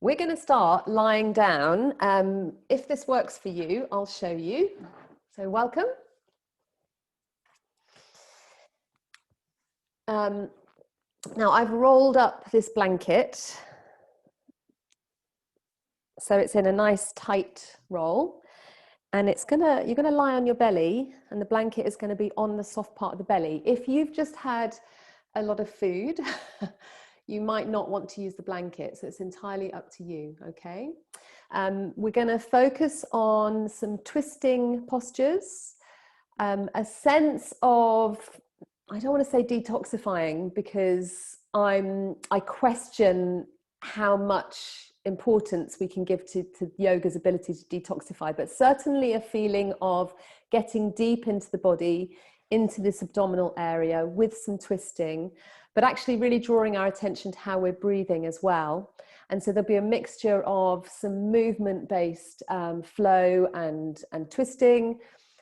We're going to start lying down. If this works for you, I'll show you. So welcome. Now I've rolled up this blanket, so it's in a nice tight roll, and you're gonna lie on your belly, and the blanket is going to be on the soft part of the belly. If you've just had a lot of food, you might not want to use the blanket, so it's entirely up to you. Okay, we're going to focus on some twisting postures, a sense of, I don't want to say detoxifying, because I question how much importance we can give to yoga's ability to detoxify, but certainly a feeling of getting deep into the body, into this abdominal area with some twisting, but actually really drawing our attention to how we're breathing as well. And so there'll be a mixture of some movement-based flow and twisting.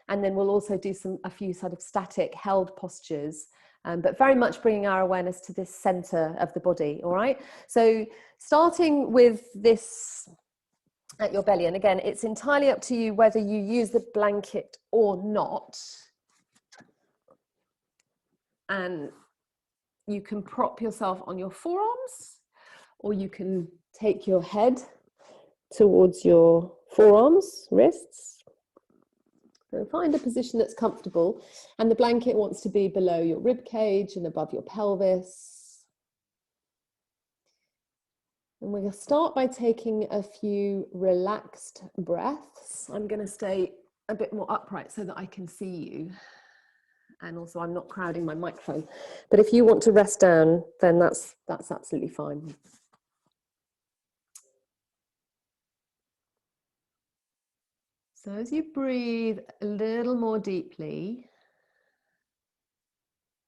And then we'll also do a few sort of static held postures, but very much bringing our awareness to this center of the body. All right. So starting with this at your belly. And again, it's entirely up to you whether you use the blanket or not. And you can prop yourself on your forearms, or you can take your head towards your forearms, wrists. So find a position that's comfortable, and the blanket wants to be below your rib cage and above your pelvis. And we're going to start by taking a few relaxed breaths. I'm going to stay a bit more upright so that I can see you. And also I'm not crowding my microphone. But if you want to rest down, then that's absolutely fine. So as you breathe a little more deeply,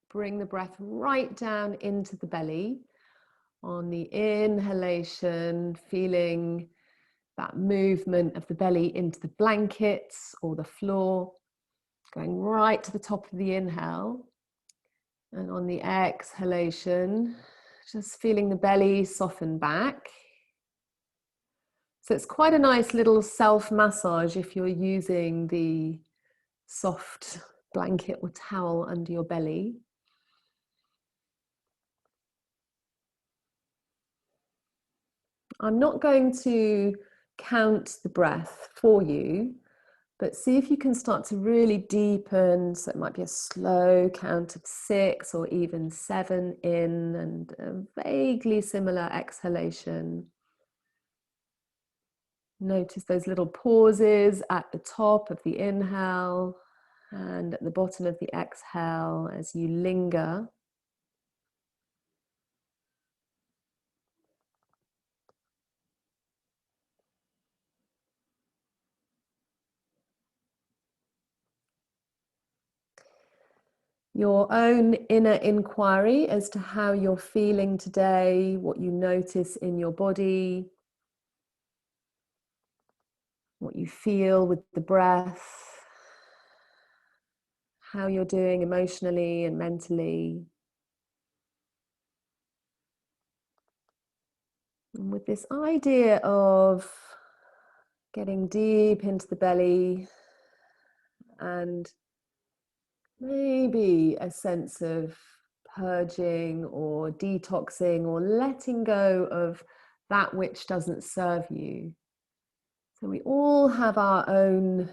bring the breath right down into the belly. On the inhalation, feeling that movement of the belly into the blankets or the floor, going right to the top of the inhale. And on the exhalation, just feeling the belly soften back. So it's quite a nice little self-massage if you're using the soft blanket or towel under your belly. I'm not going to count the breath for you, but see if you can start to really deepen. So it might be a slow count of 6 or even 7 in, and a vaguely similar exhalation. Notice those little pauses at the top of the inhale and at the bottom of the exhale as you linger. Your own inner inquiry as to how you're feeling today, what you notice in your body, what you feel with the breath, how you're doing emotionally and mentally. And with this idea of getting deep into the belly and maybe a sense of purging or detoxing or letting go of that which doesn't serve you. So we all have our own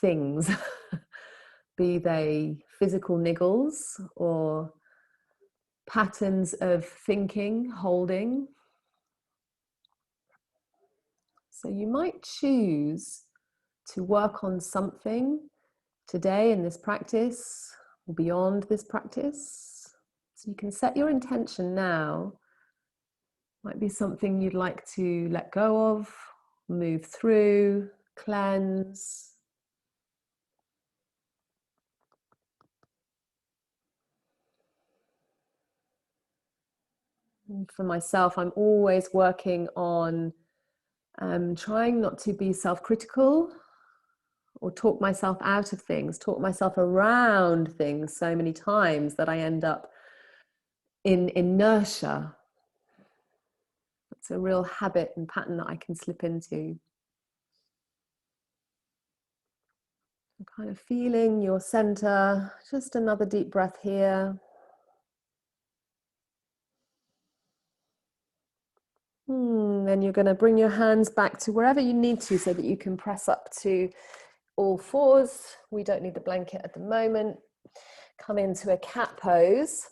things, be they physical niggles or patterns of thinking, holding. So you might choose to work on something today in this practice or beyond this practice. So you can set your intention now. Might be something you'd like to let go of, move through, cleanse. And for myself, I'm always working on trying not to be self-critical or talk myself out of things, talk myself around things so many times that I end up in inertia. It's a real habit and pattern that I can slip into. Kind of feeling your center. Just another deep breath here. Then you're going to bring your hands back to wherever you need to so that you can press up to all fours. We don't need the blanket at the moment. Come into a cat pose.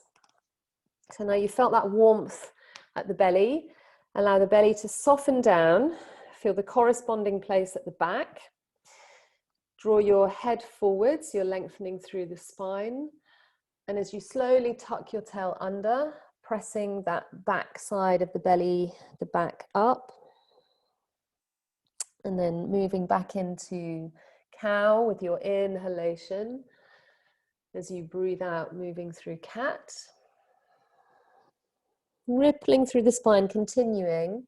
So now you felt that warmth at the belly. Allow the belly to soften down. Feel the corresponding place at the back. Draw your head forwards, you're lengthening through the spine. And as you slowly tuck your tail under, pressing that back side of the belly, the back up. And then moving back into cow with your inhalation. As you breathe out, moving through cat. Rippling through the spine, continuing.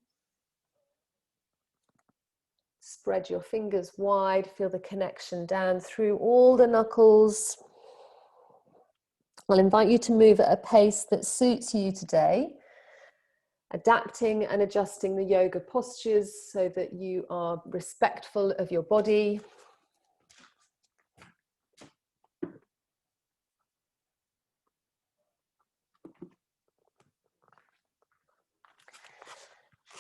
Spread your fingers wide, feel the connection down through all the knuckles. I'll invite you to move at a pace that suits you today, adapting and adjusting the yoga postures so that you are respectful of your body.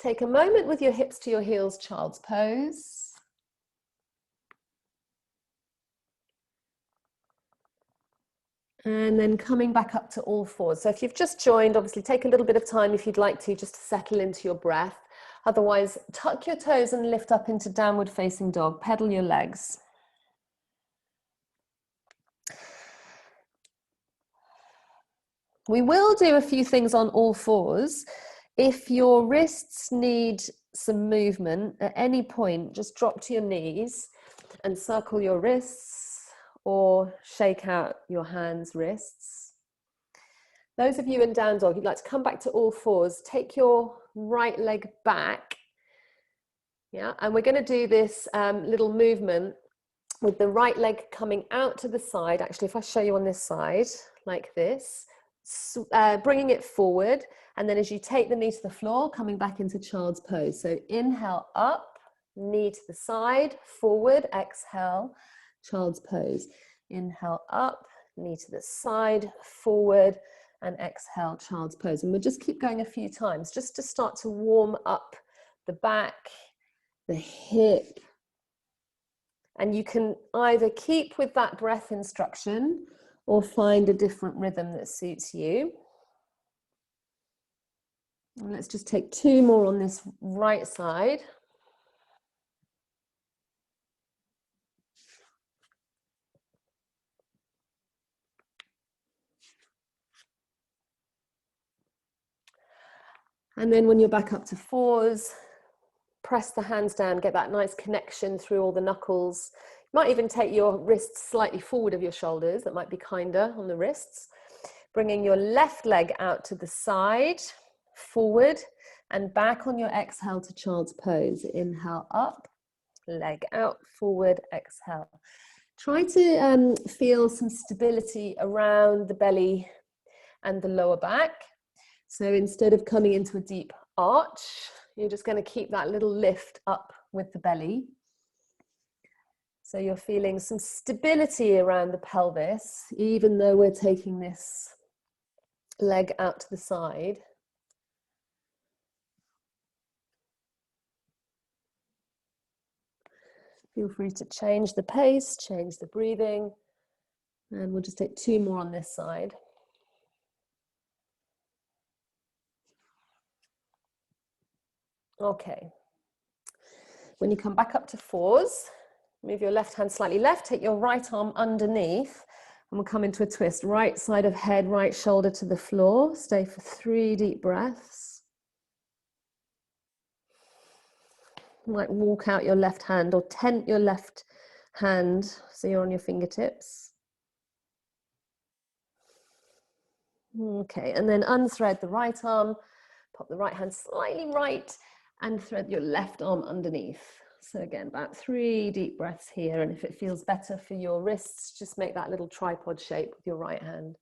Take a moment with your hips to your heels, child's pose. And then coming back up to all fours. So if you've just joined, obviously take a little bit of time if you'd like to, just to settle into your breath. Otherwise, tuck your toes and lift up into downward facing dog. Pedal your legs. We will do a few things on all fours. If your wrists need some movement at any point, just drop to your knees and circle your wrists or shake out your hands, wrists. Those of you in down dog, you'd like to come back to all fours, take your right leg back. Yeah, and we're going to do this little movement with the right leg coming out to the side. Actually, if I show you on this side, like this, bringing it forward. And then as you take the knee to the floor, coming back into child's pose. So inhale up, knee to the side, forward, exhale, child's pose. Inhale up, knee to the side, forward, and exhale, child's pose. And we'll just keep going a few times just to start to warm up the back, the hip. And you can either keep with that breath instruction or find a different rhythm that suits you. And let's just take two more on this right side. And then when you're back up to fours, press the hands down, get that nice connection through all the knuckles. You might even take your wrists slightly forward of your shoulders. That might be kinder on the wrists. Bringing your left leg out to the side, forward and back on your exhale to child's pose. Inhale up, leg out, forward, exhale. Try to feel some stability around the belly and the lower back. So instead of coming into a deep arch, you're just going to keep that little lift up with the belly. So you're feeling some stability around the pelvis, even though we're taking this leg out to the side. Feel free to change the pace, change the breathing, and we'll just take two more on this side. Okay. When you come back up to fours, move your left hand slightly left, take your right arm underneath, and we'll come into a twist. Right side of head, right shoulder to the floor. Stay for 3 deep breaths. You might walk out your left hand or tent your left hand so you're on your fingertips. Okay, and then unthread the right arm, pop the right hand slightly right, and thread your left arm underneath. So again, about 3 deep breaths here. And if it feels better for your wrists, just make that little tripod shape with your right hand.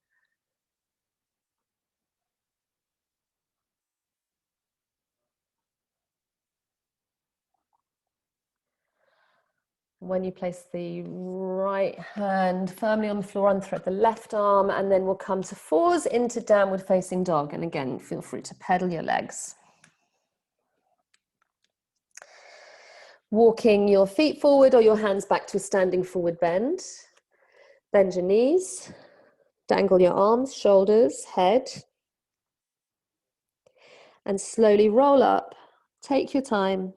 When you place the right hand firmly on the floor, unthread the left arm, and then we'll come to fours into downward facing dog. And again, feel free to pedal your legs. Walking your feet forward or your hands back to a standing forward bend. Bend your knees, dangle your arms, shoulders, head, and slowly roll up. Take your time.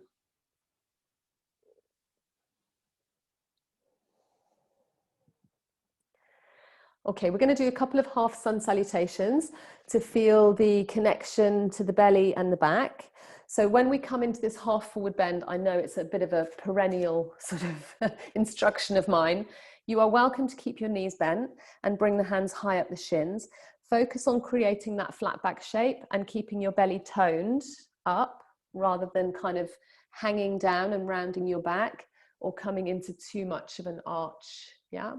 Okay, we're going to do a couple of half sun salutations to feel the connection to the belly and the back. So when we come into this half forward bend, I know it's a bit of a perennial sort of instruction of mine. You are welcome to keep your knees bent and bring the hands high up the shins. Focus on creating that flat back shape and keeping your belly toned up rather than kind of hanging down and rounding your back or coming into too much of an arch. Yeah.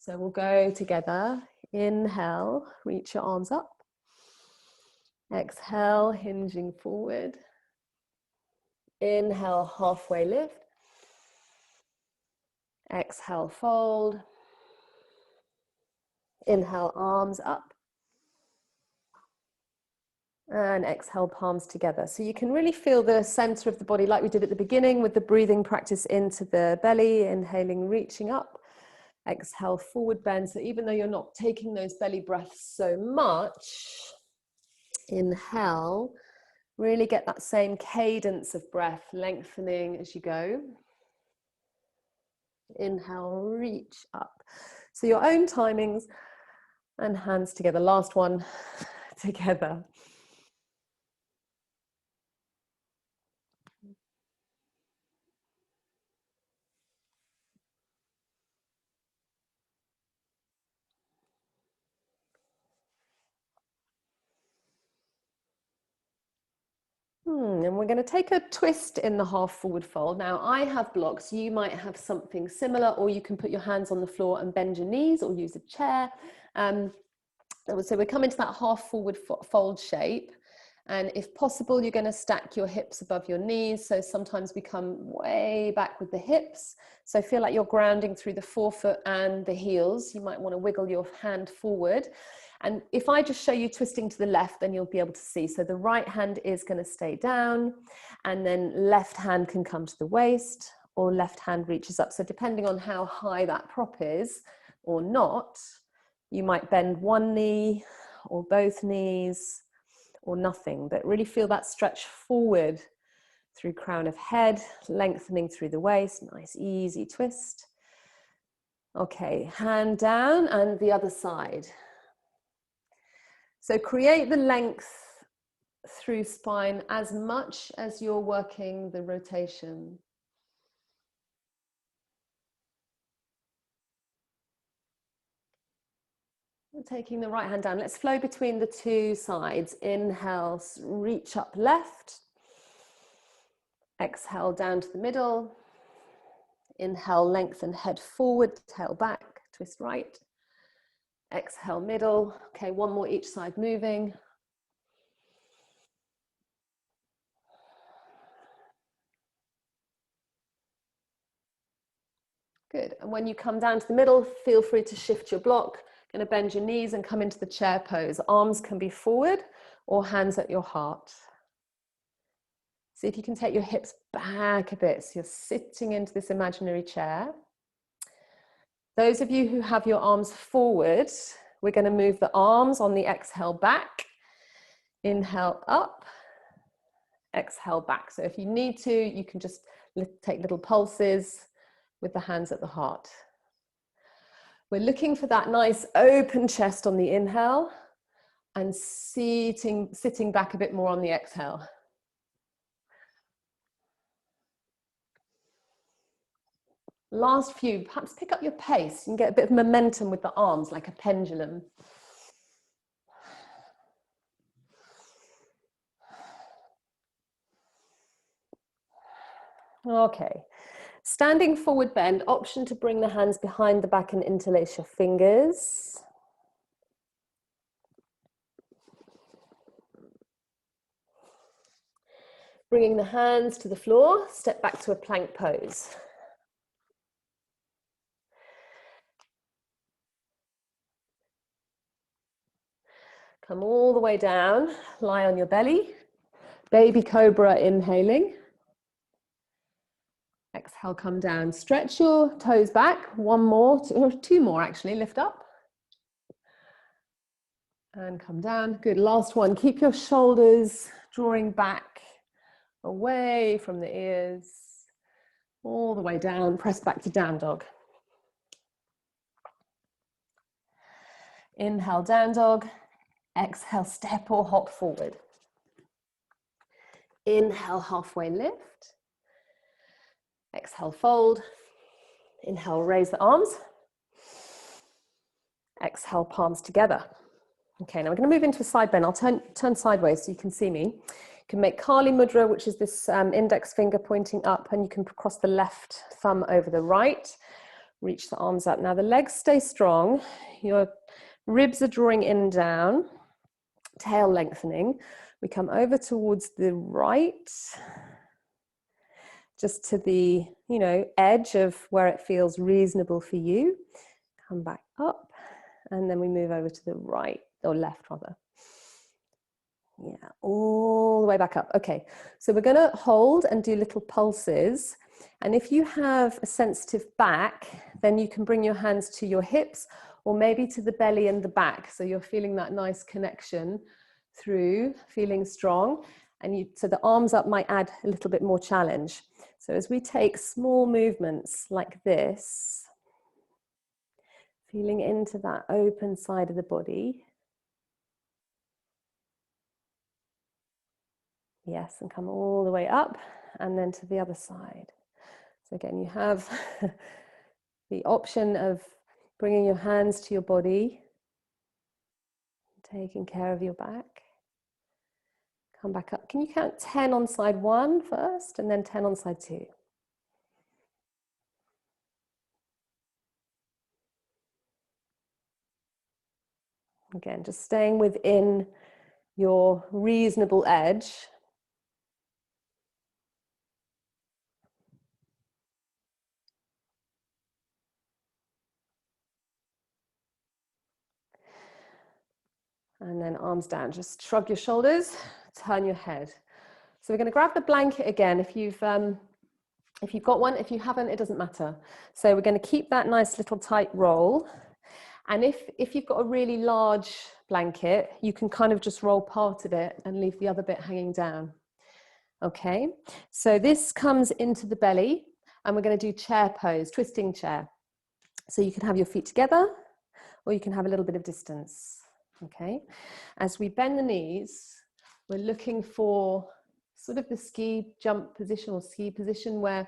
So we'll go together. Inhale, reach your arms up. Exhale, hinging forward. Inhale, halfway lift. Exhale, fold. Inhale, arms up. And exhale, palms together. So you can really feel the center of the body like we did at the beginning with the breathing practice into the belly, inhaling, reaching up. Exhale, forward bend. So even though you're not taking those belly breaths so much, inhale, really get that same cadence of breath, lengthening as you go. Inhale, reach up. So your own timings and hands together. Last one, together. And we're going to take a twist in the half forward fold. Now I have blocks, you might have something similar, or you can put your hands on the floor and bend your knees or use a chair. So we're coming to that half forward fold shape. And if possible, you're going to stack your hips above your knees. So sometimes we come way back with the hips. So feel like you're grounding through the forefoot and the heels. You might want to wiggle your hand forward. And if I just show you twisting to the left, then you'll be able to see. So the right hand is going to stay down, and then left hand can come to the waist, or left hand reaches up. So depending on how high that prop is or not, you might bend one knee or both knees or nothing, but really feel that stretch forward through crown of head, lengthening through the waist. Nice, easy twist. Okay, hand down and the other side. So create the length through spine as much as you're working the rotation. Taking the right hand down. Let's flow between the two sides. Inhale, reach up left. Exhale, down to the middle. Inhale, lengthen head forward, tail back, twist right. Exhale, middle. Okay, one more each side moving. Good. And when you come down to the middle, feel free to shift your block. Going to bend your knees and come into the chair pose. Arms can be forward or hands at your heart. See if you can take your hips back a bit. So you're sitting into this imaginary chair. Those of you who have your arms forward, we're going to move the arms on the exhale back. Inhale up, exhale back. So if you need to, you can just take little pulses with the hands at the heart. We're looking for that nice open chest on the inhale and sitting back a bit more on the exhale. Last few, perhaps pick up your pace. You can get a bit of momentum with the arms like a pendulum. Okay, standing forward bend, option to bring the hands behind the back and interlace your fingers. Bringing the hands to the floor, step back to a plank pose. Come all the way down, lie on your belly. Baby cobra inhaling. Exhale, come down. Stretch your toes back. One more, or two more actually. Lift up. And come down. Good. Last one. Keep your shoulders drawing back away from the ears. All the way down. Press back to down dog. Inhale, down dog. Exhale, step or hop forward. Inhale, halfway lift. Exhale, fold. Inhale, raise the arms. Exhale, palms together. Okay, now we're going to move into a side bend. I'll turn sideways so you can see me. You can make Kali Mudra, which is this index finger pointing up, and you can cross the left thumb over the right. Reach the arms up. Now the legs stay strong. Your ribs are drawing in and down. Tail lengthening. We come over towards the right, just to the, edge of where it feels reasonable for you. Come back up, and then we move over to the right, or left rather. Yeah, all the way back up. Okay, so we're gonna hold and do little pulses. And if you have a sensitive back, then you can bring your hands to your hips, or maybe to the belly and the back. So you're feeling that nice connection through, feeling strong. And so the arms up might add a little bit more challenge. So as we take small movements like this, feeling into that open side of the body. Yes, and come all the way up and then to the other side. So again, you have the option of bringing your hands to your body, taking care of your back. Come back up. Can you count 10 on side 1 first and then 10 on side 2? Again, just staying within your reasonable edge. And then arms down. Just shrug your shoulders, turn your head. So we're going to grab the blanket again. If you've got one, if you haven't, it doesn't matter. So we're going to keep that nice little tight roll. And if you've got a really large blanket, you can kind of just roll part of it and leave the other bit hanging down. Okay, so this comes into the belly, and we're going to do chair pose, twisting chair. So you can have your feet together, or you can have a little bit of distance. Okay, as we bend the knees, we're looking for sort of the ski jump position or ski position where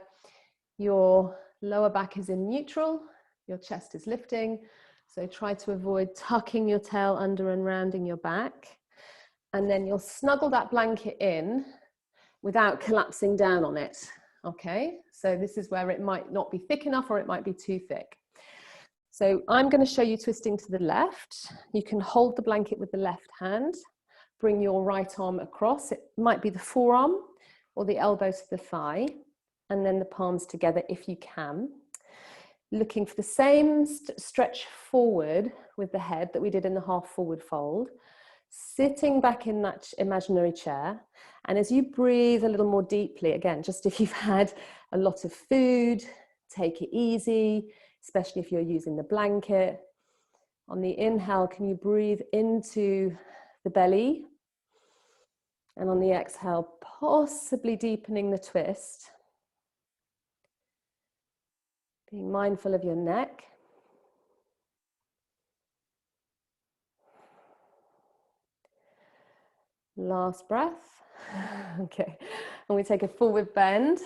your lower back is in neutral, your chest is lifting. So try to avoid tucking your tail under and rounding your back. And then you'll snuggle that blanket in without collapsing down on it. Okay, so this is where it might not be thick enough or it might be too thick. So I'm going to show you twisting to the left. You can hold the blanket with the left hand. Bring your right arm across. It might be the forearm or the elbow to the thigh. And then the palms together if you can. Looking for the same stretch forward with the head that we did in the half forward fold. Sitting back in that imaginary chair. And as you breathe a little more deeply, again, just if you've had a lot of food, take it easy, especially if you're using the blanket. On the inhale, can you breathe into the belly? And on the exhale, possibly deepening the twist. Being mindful of your neck. Last breath. Okay, and we take a forward bend.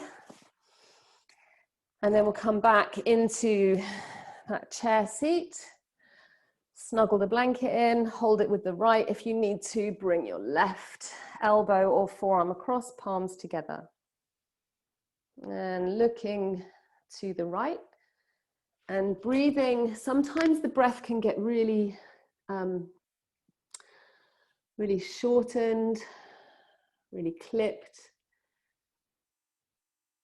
And then we'll come back into that chair seat. Snuggle the blanket in, hold it with the right. If you need to, bring your left elbow or forearm across, palms together. And looking to the right. And breathing, sometimes the breath can get really, really shortened, really clipped.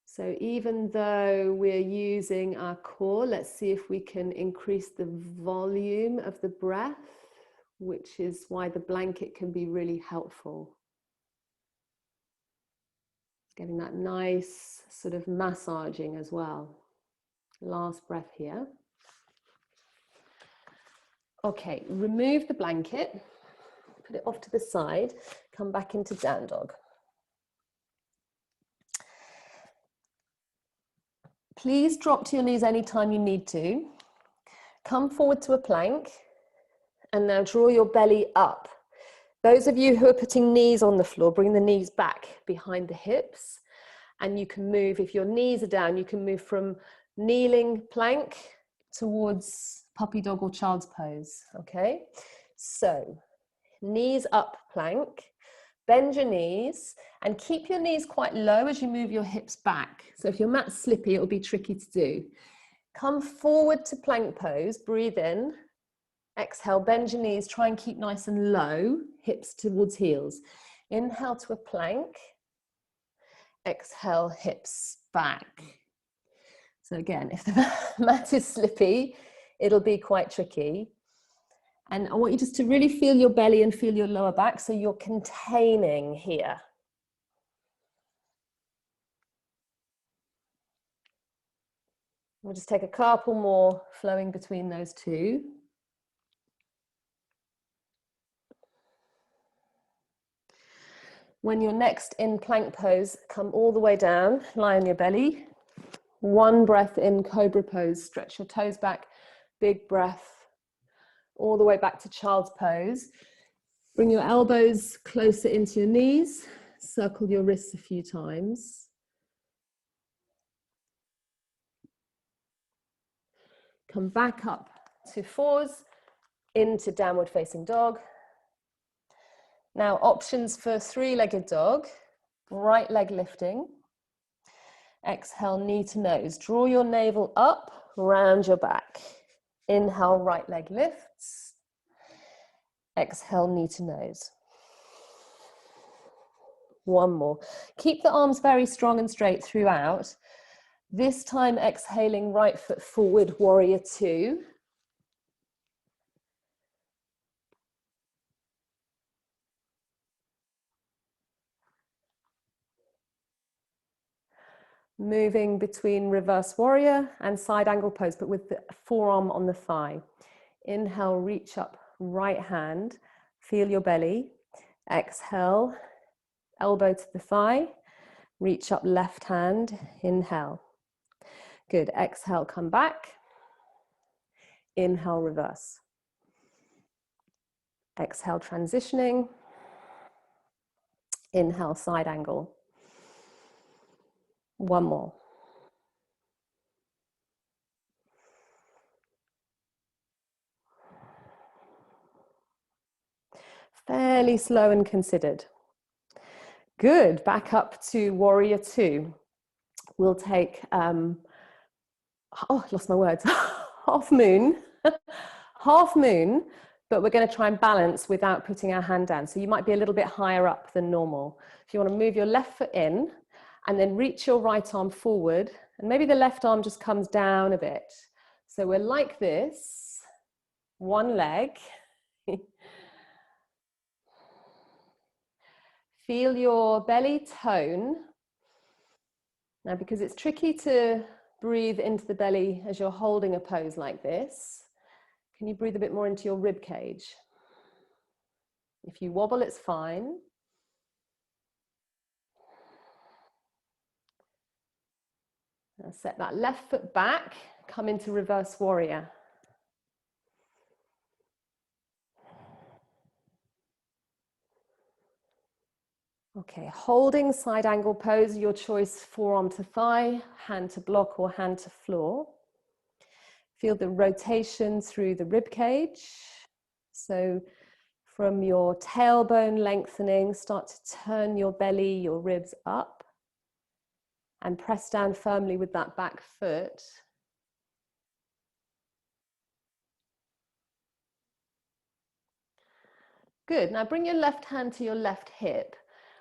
So even though we're using our core, let's see if we can increase the volume of the breath which is why the blanket can be really helpful. Getting that nice sort of massaging as well. Last breath here. Okay, remove the blanket, put it off to the side, come back into down dog. Please drop to your knees anytime you need to. Come forward to a plank and now draw your belly up. Those of you who are putting knees on the floor, bring the knees back behind the hips, and you can move, if your knees are down, you can move from kneeling plank towards puppy dog or child's pose, okay? So, knees up plank, bend your knees, and keep your knees quite low as you move your hips back. So if your mat's slippy, it'll be tricky to do. Come forward to plank pose, breathe in, exhale, bend your knees, try and keep nice and low, hips towards heels. Inhale to a plank, exhale, hips back. So again, if the mat is slippy, it'll be quite tricky. And I want you just to really feel your belly and feel your lower back, so you're containing here. We'll just take a couple more flowing between those two. When you're next in plank pose, come all the way down, lie on your belly. One breath in cobra pose, stretch your toes back, big breath, all the way back to child's pose. Bring your elbows closer into your knees, circle your wrists a few times. Come back up to fours, into downward facing dog. Now options for three-legged dog, right leg lifting. Exhale, knee to nose. Draw your navel up, round your back. Inhale, right leg lifts. Exhale, knee to nose. One more. Keep the arms very strong and straight throughout. This time exhaling, right foot forward, warrior two. Moving between reverse warrior and side angle pose, but with the forearm on the thigh. Inhale, reach up, right hand, feel your belly. Exhale, elbow to the thigh, reach up, left hand, inhale. Good, exhale, come back. Inhale, reverse. Exhale, transitioning. Inhale, side angle. One more. Fairly slow and considered. Good, back up to warrior two. We'll take, oh, lost my words, half moon, half moon, but we're going to try and balance without putting our hand down. So you might be a little bit higher up than normal. If you want to move your left foot in and then reach your right arm forward, and maybe the left arm just comes down a bit. So we're like this, one leg. Feel your belly tone. Now, because it's tricky to breathe into the belly as you're holding a pose like this, can you breathe a bit more into your rib cage? If you wobble, it's fine. Now set that left foot back, come into reverse warrior. Okay, holding side angle pose, your choice, forearm to thigh, hand to block or hand to floor. Feel the rotation through the rib cage. So from your tailbone lengthening, start to turn your belly, your ribs up, and press down firmly with that back foot. Good, now bring your left hand to your left hip.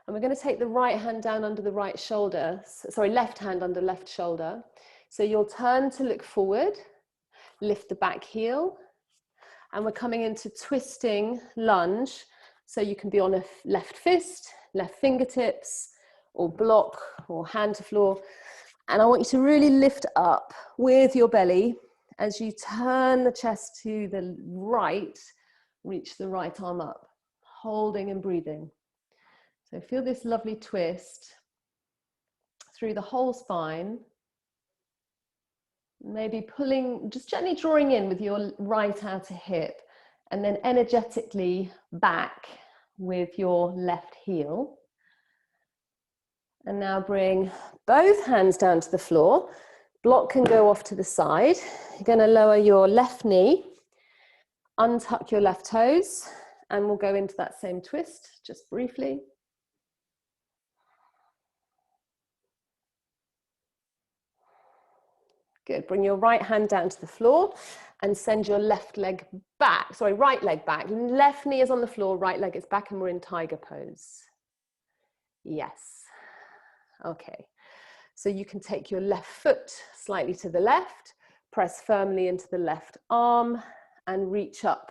And we're going to take the right hand down under the right shoulder, sorry, left hand under left shoulder. So you'll turn to look forward, lift the back heel, And we're coming into twisting lunge. So you can be on a left fist, left fingertips, or block, or hand to floor. And I want you to really lift up with your belly as you turn the chest to the right, reach the right arm up, holding and breathing. So feel this lovely twist through the whole spine. Maybe pulling, just gently drawing in with your right outer hip, and then energetically back with your left heel. And now bring both hands down to the floor. Block can go off to the side. You're going to lower your left knee, untuck your left toes, and we'll go into that same twist just briefly. Good. Bring your right hand down to the floor and send your left leg back. Sorry, right leg back. Left knee is on the floor, right leg is back, and we're in tiger pose. Yes. Okay. So you can take your left foot slightly to the left, press firmly into the left arm, and reach up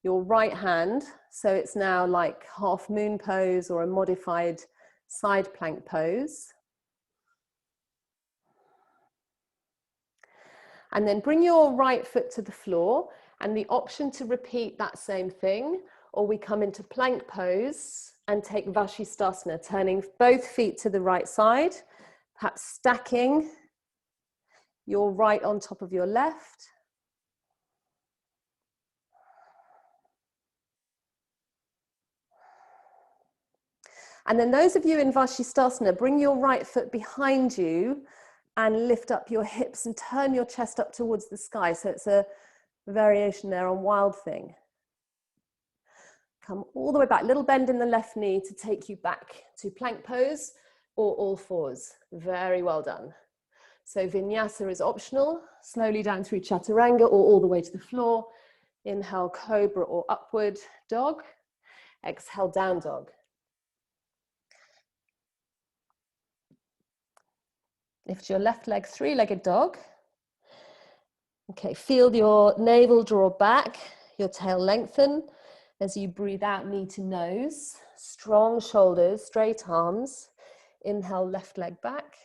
your right hand. So it's now like half moon pose or a modified side plank pose. And then bring your right foot to the floor, and the option to repeat that same thing, or we come into plank pose and take Vashisthasana, turning both feet to the right side, perhaps stacking your right on top of your left. And then those of you in Vashisthasana, bring your right foot behind you and lift up your hips and turn your chest up towards the sky. So it's a variation there on Wild Thing. Come all the way back, little bend in the left knee to take you back to plank pose or all fours. Very well done. So vinyasa is optional, slowly down through chaturanga or all the way to the floor. Inhale, cobra or upward dog. Exhale, down dog. Lift your left leg, three-legged dog. Okay, feel your navel draw back, your tail lengthen as you breathe out, knee to nose. Strong shoulders, straight arms. Inhale, left leg back.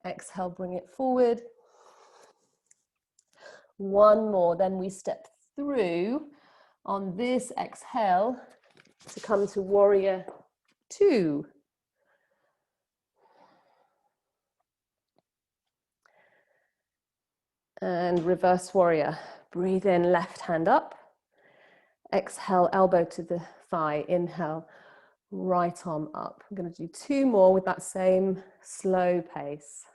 Exhale, bring it forward. One more, then we step through on this exhale to come to warrior two. And reverse warrior. Breathe in, left hand up. Exhale, elbow to the thigh. Inhale, right arm up. I'm going to do two more with that same slow pace.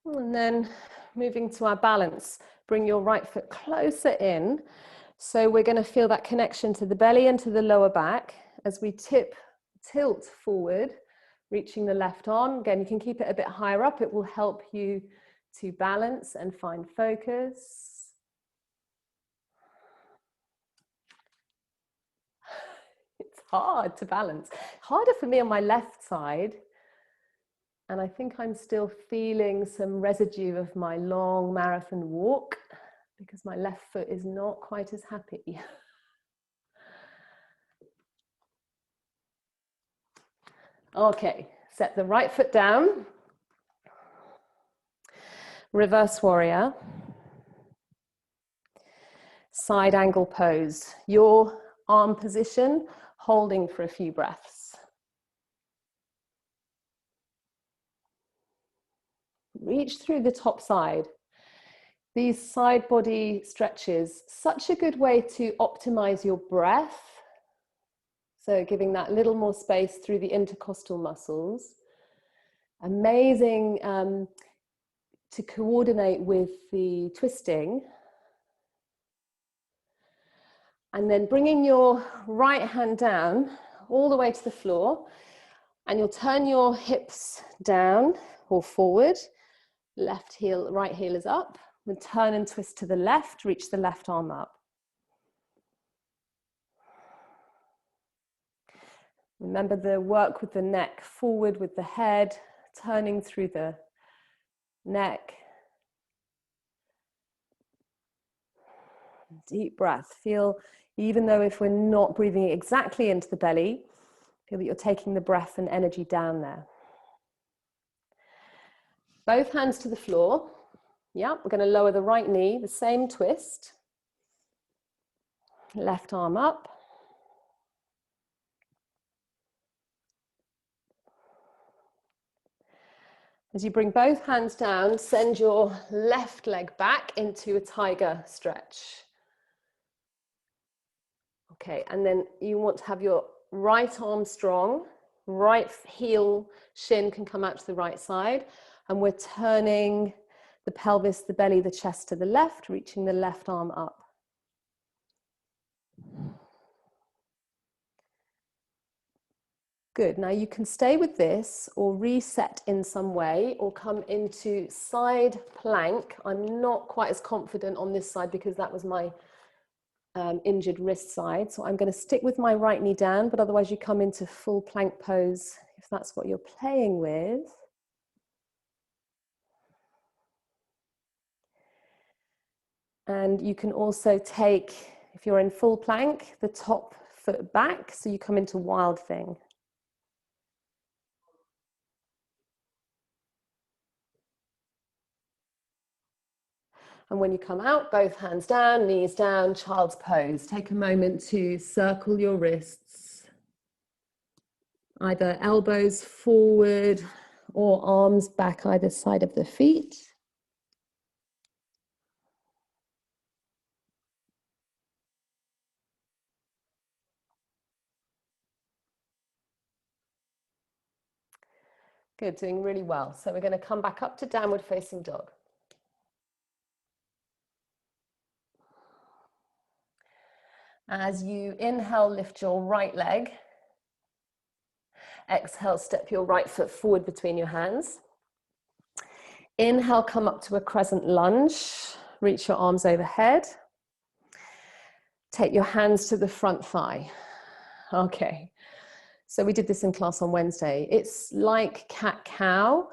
And then moving to our balance, bring your right foot closer in. So we're going to feel that connection to the belly and to the lower back as we tilt forward, reaching the left arm. Again, you can keep it a bit higher up. It will help you to balance and find focus. It's hard to balance. Harder for me on my left side. And I think I'm still feeling some residue of my long marathon walk because my left foot is not quite as happy. Okay, set the right foot down. Reverse warrior. Side angle pose. Your arm position, holding for a few breaths. Reach through the top side. These side body stretches, such a good way to optimize your breath. So giving that little more space through the intercostal muscles. Amazing to coordinate with the twisting. And then bringing your right hand down all the way to the floor. And you'll turn your hips down or forward. Left heel, right heel is up. Then turn and twist to the left, reach the left arm up. Remember the work with the neck, forward with the head, turning through the neck. Deep breath. Feel, even though if we're not breathing exactly into the belly, feel that you're taking the breath and energy down there. Both hands to the floor. Yeah, we're going to lower the right knee, the same twist. Left arm up. As you bring both hands down, send your left leg back into a tiger stretch. Okay, and then you want to have your right arm strong, right heel, shin can come out to the right side, and we're turning the pelvis, the belly, the chest to the left, reaching the left arm up. Good, now you can stay with this or reset in some way or come into side plank. I'm not quite as confident on this side because that was my injured wrist side. So I'm going to stick with my right knee down, but otherwise you come into full plank pose if that's what you're playing with. And you can also take, if you're in full plank, the top foot back, so you come into wild thing. And when you come out, both hands down, knees down, child's pose. Take a moment to circle your wrists, either elbows forward or arms back either side of the feet. Good, doing really well. So we're going to come back up to downward facing dog. As you inhale, lift your right leg. Exhale, step your right foot forward between your hands. Inhale, come up to a crescent lunge. Reach your arms overhead. Take your hands to the front thigh. Okay. So we did this in class on Wednesday. It's like cat-cow.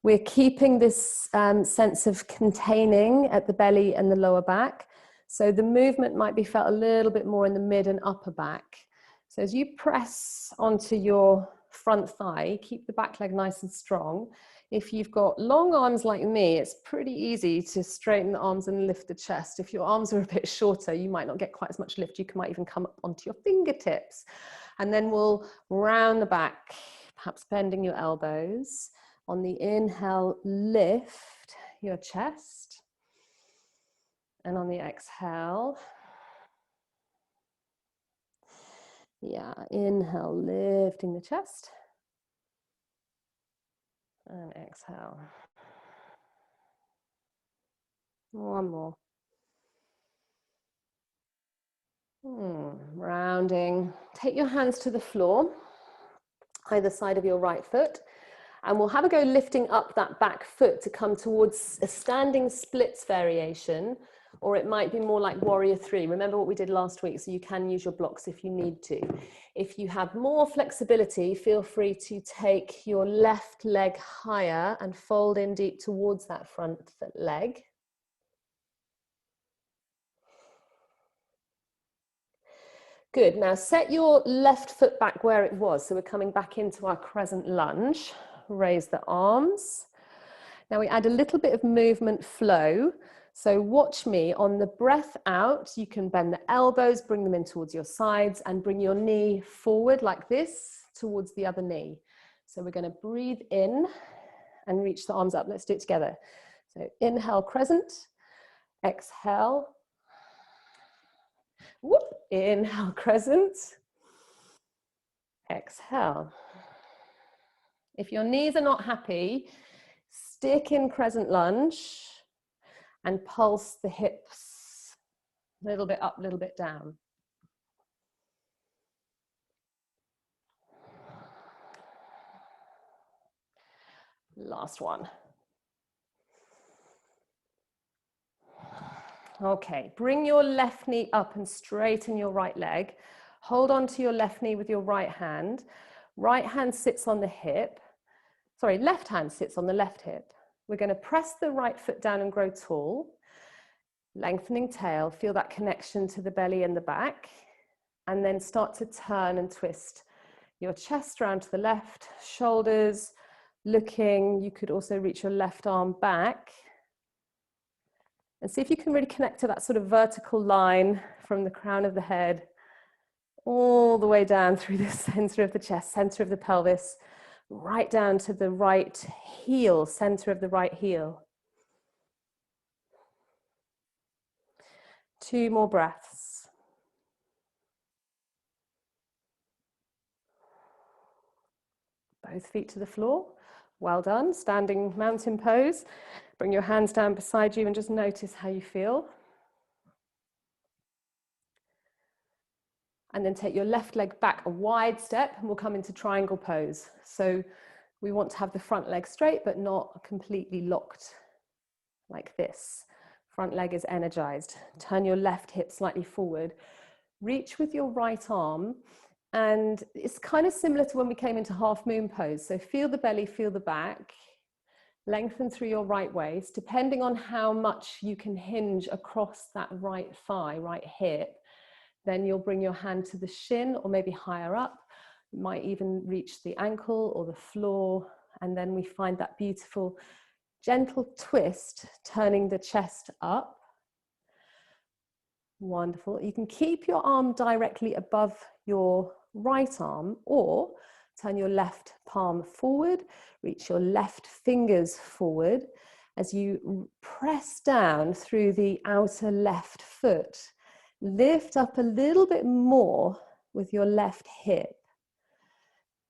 We're keeping this sense of containing at the belly and the lower back. So the movement might be felt a little bit more in the mid and upper back. So as you press onto your front thigh, keep the back leg nice and strong. If you've got long arms like me, it's pretty easy to straighten the arms and lift the chest. If your arms are a bit shorter, you might not get quite as much lift. You might even come up onto your fingertips. And then we'll round the back, perhaps bending your elbows. On the inhale, lift your chest. And on the exhale, yeah, inhale, lifting the chest. And exhale. One more. Rounding. Take your hands to the floor, either side of your right foot. And we'll have a go lifting up that back foot to come towards a standing splits variation, or it might be more like warrior three. Remember what we did last week, so you can use your blocks if you need to. If you have more flexibility, feel free to take your left leg higher and fold in deep towards that front leg. Good, now set your left foot back where it was. So we're coming back into our crescent lunge. Raise the arms. Now we add a little bit of movement flow. So watch me on the breath out. You can bend the elbows, bring them in towards your sides and bring your knee forward like this towards the other knee. So we're going to breathe in and reach the arms up. Let's do it together. So inhale, crescent. Exhale. Whoop. Inhale, crescent. Exhale. If your knees are not happy, stick in crescent lunge and pulse the hips a little bit up, a little bit down. Last one. Okay, bring your left knee up and straighten your right leg. Hold on to your left knee with your right hand. Right hand sits on the hip. Sorry, left hand sits on the left hip. We're going to press the right foot down and grow tall. Lengthening tail, feel that connection to the belly and the back. And then start to turn and twist your chest round to the left, shoulders looking. You could also reach your left arm back. And see if you can really connect to that sort of vertical line from the crown of the head all the way down through the center of the chest, center of the pelvis, right down to the right heel, center of the right heel. 2 more breaths. Both feet to the floor. Well done. Standing mountain pose. Bring your hands down beside you and just notice how you feel. And then take your left leg back a wide step and we'll come into triangle pose. So we want to have the front leg straight but not completely locked like this. Front leg is energized. Turn your left hip slightly forward. Reach with your right arm, and it's kind of similar to when we came into half moon pose. So feel the belly, feel the back. Lengthen through your right waist. Depending on how much you can hinge across that right thigh, right hip, then you'll bring your hand to the shin or maybe higher up. You might even reach the ankle or the floor. And then we find that beautiful, gentle twist, turning the chest up. Wonderful. You can keep your arm directly above your right arm or turn your left palm forward, reach your left fingers forward as you press down through the outer left foot. Lift up a little bit more with your left hip.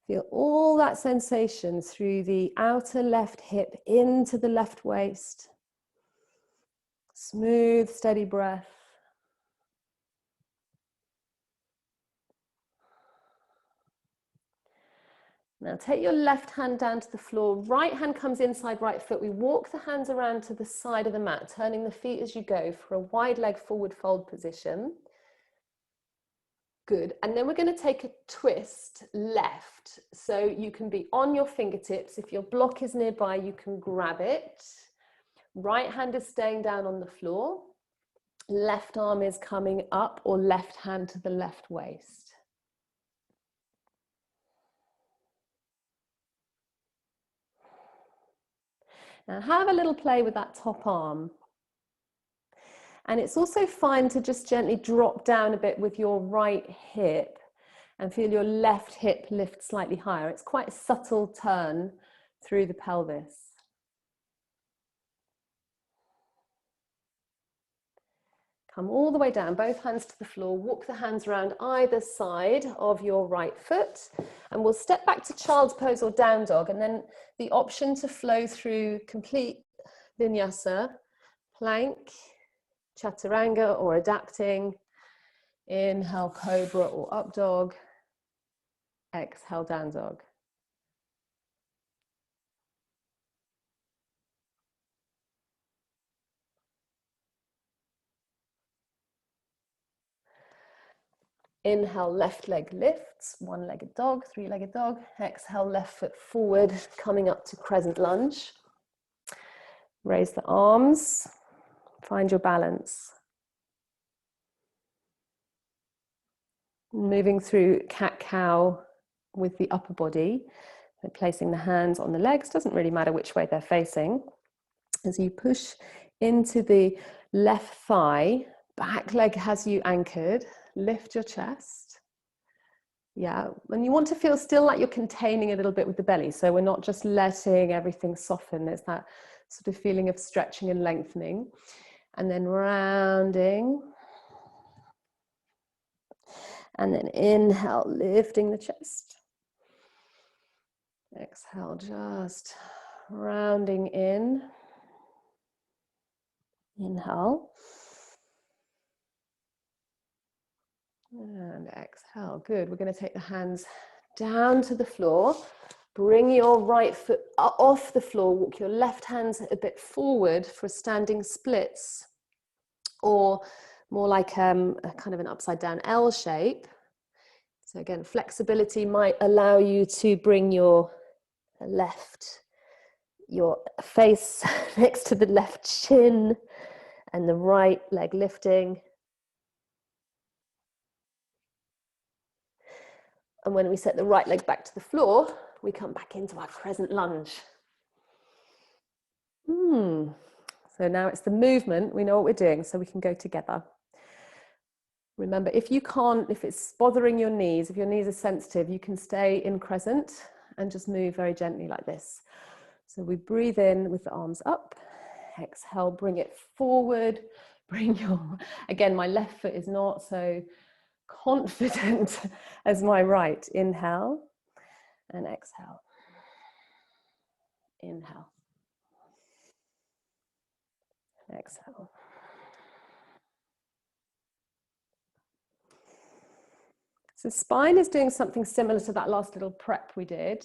Feel all that sensation through the outer left hip into the left waist. Smooth, steady breath. Now take your left hand down to the floor, right hand comes inside right foot. We walk the hands around to the side of the mat, turning the feet as you go for a wide leg forward fold position. Good, and then we're going to take a twist left. So you can be on your fingertips. If your block is nearby, you can grab it. Right hand is staying down on the floor. Left arm is coming up or left hand to the left waist. Now have a little play with that top arm. And it's also fine to just gently drop down a bit with your right hip and feel your left hip lift slightly higher. It's quite a subtle turn through the pelvis. Come all the way down, both hands to the floor, walk the hands around either side of your right foot, and we'll step back to child's pose or down dog, and then the option to flow through complete vinyasa, plank, chaturanga or adapting. Inhale, cobra or up dog. Exhale, down dog. Inhale, left leg lifts, one-legged dog, three-legged dog. Exhale, left foot forward, coming up to crescent lunge. Raise the arms, find your balance. Moving through cat-cow with the upper body, so placing the hands on the legs, doesn't really matter which way they're facing. As you push into the left thigh, back leg has you anchored, lift your chest. Yeah, and you want to feel still like you're containing a little bit with the belly, so we're not just letting everything soften. There's that sort of feeling of stretching and lengthening. And then rounding. And then inhale, lifting the chest. Exhale, just rounding in. Inhale. And exhale. Good. We're going to take the hands down to the floor. Bring your right foot off the floor, walk your left hands a bit forward for standing splits, or more like a kind of an upside down L shape. So again, flexibility might allow you to bring your face next to the left shin and the right leg lifting. And when we set the right leg back to the floor, we come back into our crescent lunge. So now it's the movement, we know what we're doing, so we can go together. Remember, if it's bothering your knees, if your knees are sensitive, you can stay in crescent and just move very gently like this. So we breathe in with the arms up, exhale, bring it forward, again, my left foot is not so confident as my right. Inhale and exhale. Inhale. Exhale. So spine is doing something similar to that last little prep we did.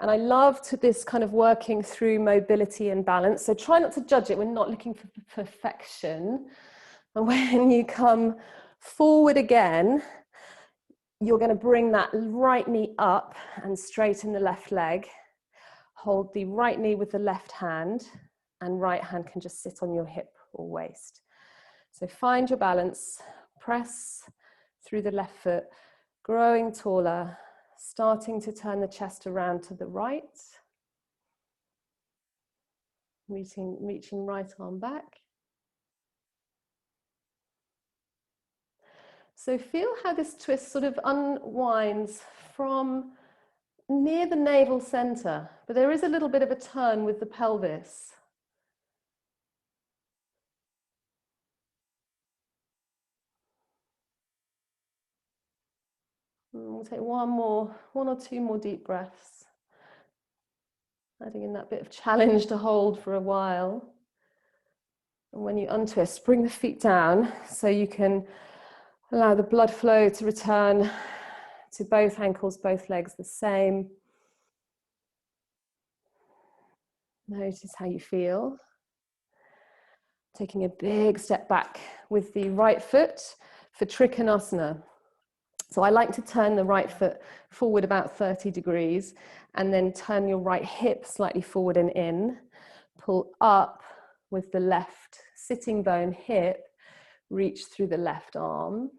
And I loved this kind of working through mobility and balance. So try not to judge it. We're not looking for perfection. And when you come forward again, you're going to bring that right knee up and straighten the left leg. Hold the right knee with the left hand, and right hand can just sit on your hip or waist. So find your balance, press through the left foot, growing taller, starting to turn the chest around to the right, reaching right arm back. So feel how this twist sort of unwinds from near the navel center, but there is a little bit of a turn with the pelvis. We'll take one or two more deep breaths. Adding in that bit of challenge to hold for a while. And when you untwist, bring the feet down so you can allow the blood flow to return to both ankles, both legs the same. Notice how you feel. Taking a big step back with the right foot for Trikonasana. So I like to turn the right foot forward about 30 degrees and then turn your right hip slightly forward and in. Pull up with the left sitting bone hip, reach through the left arm.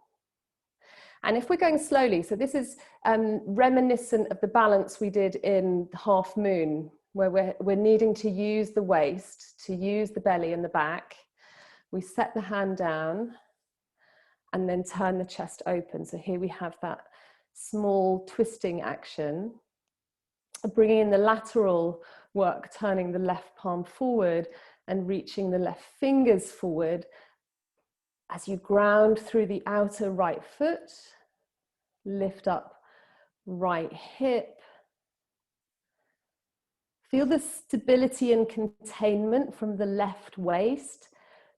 And if we're going slowly, so this is reminiscent of the balance we did in Half Moon, where we're needing to use the waist, to use the belly and the back. We set the hand down and then turn the chest open. So here we have that small twisting action, bringing in the lateral work, turning the left palm forward and reaching the left fingers forward as you ground through the outer right foot, lift up right hip. Feel the stability and containment from the left waist,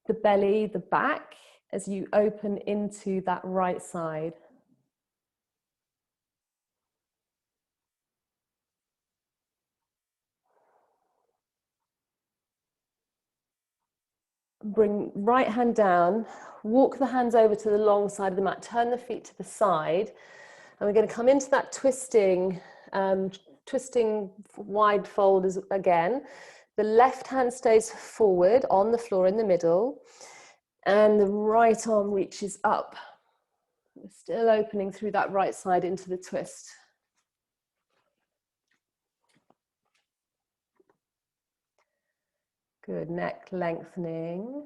the belly, the back, as you open into that right side. Bring right hand down, walk the hands over to the long side of the mat, turn the feet to the side, and we're going to come into that twisting wide fold again. The left hand stays forward on the floor in the middle, and the right arm reaches up. We're still opening through that right side into the twist. Good, neck lengthening.